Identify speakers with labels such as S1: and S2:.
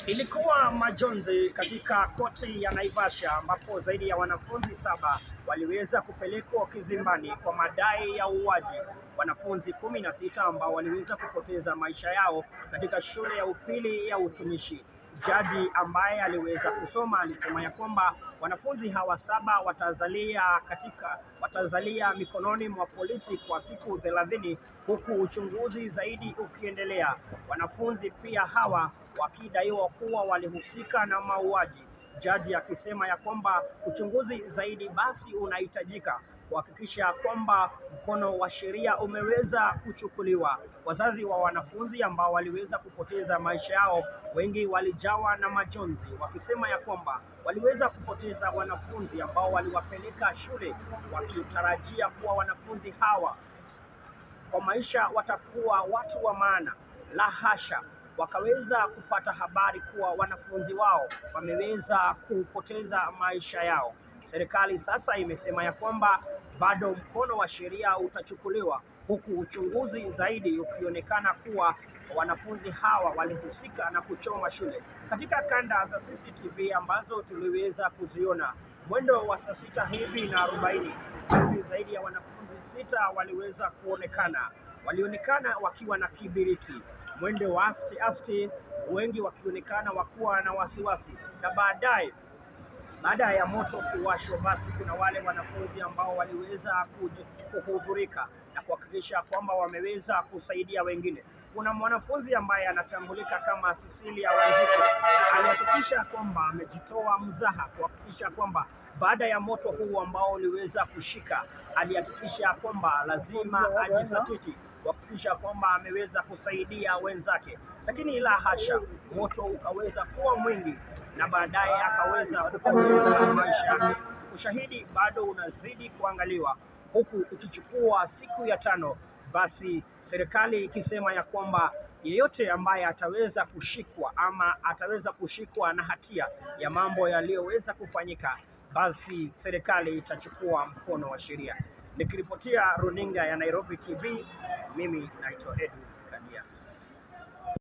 S1: Ilikuwa majonzi katika koti ya Naivasha ambapo zaidi ya wanafunzi 7 waliweza kupelekwa kizimbani kwa madai ya uuaji. Wanafunzi 16 ambao waliweza kupoteza maisha yao katika shule ya upili ya utumishi. Jaji ambaye aliweza kusoma alisema ya kwamba wanafunzi hawa 7 watazalia mikononi mwa polisi kwa siku 30 huku uchunguzi zaidi ukiendelea. Wanafunzi pia hawa wakidaiwa kuwa walihusika na mauaji. Jaji akisema ya kwamba uchunguzi zaidi basi unahitajika kuhakikisha kwamba mkono wa sheria umeweza kuchukuliwa. Wazazi wa wanafunzi ambao waliweza kupoteza maisha yao, wengi walijawa na majonzi wakisema ya kwamba waliweza kupoteza wanafunzi ambao waliwapeleka shule wakitarajia kuwa wanafunzi hawa kwa maisha watakuwa watu wa maana. La hasha, wakaweza kupata habari kuwa wanafunzi wao wameweza kupoteza maisha yao. Serikali sasa imesema ya kwamba bado mkono wa sheria utachukuliwa, huku uchunguzi zaidi ukionekana kuwa wanafunzi hawa walihusika na kuchoma shule. Katika kanda za CCTV ambazo tuliweza kuziona mwendo wa saa 6 hivi na 40, basi zaidi ya wanafunzi 6 waliweza kuonekana. Walionekana wakiwa na kibiriti, mwendo wa asti, wengi wakionekana wakuwa na wasiwasi. Na baada ya moto kuwashwa, basi kuna wale wanafunzi ambao waliweza kuhudhurika na kuhakikisha kwamba wameweza kusaidia wengine. Kuna mwanafunzi ambaye anatambulika kama Cecilia Wanjiku, alihakikisha kwamba amejitoa mzaha kuhakikisha kwamba baada ya moto huu ambao uliweza kushika, alihakikisha kwamba lazima ajisatiti kuhakikisha kwamba ameweza kusaidia wenzake. Lakini la hasha, moto ukaweza kuwa mwingi na baadaye akaweza kupoteza maisha yake. Ushahidi bado unazidi kuangaliwa huku ukichukua siku ya 5, basi serikali ikisema ya kwamba yeyote ambaye ataweza kushikwa ama ataweza kushikwa na hatia ya mambo yaliyoweza kufanyika, basi serikali itachukua mkono wa sheria. Nikiripotia runinga ya Nairobi TV, mimi naitwa Edu.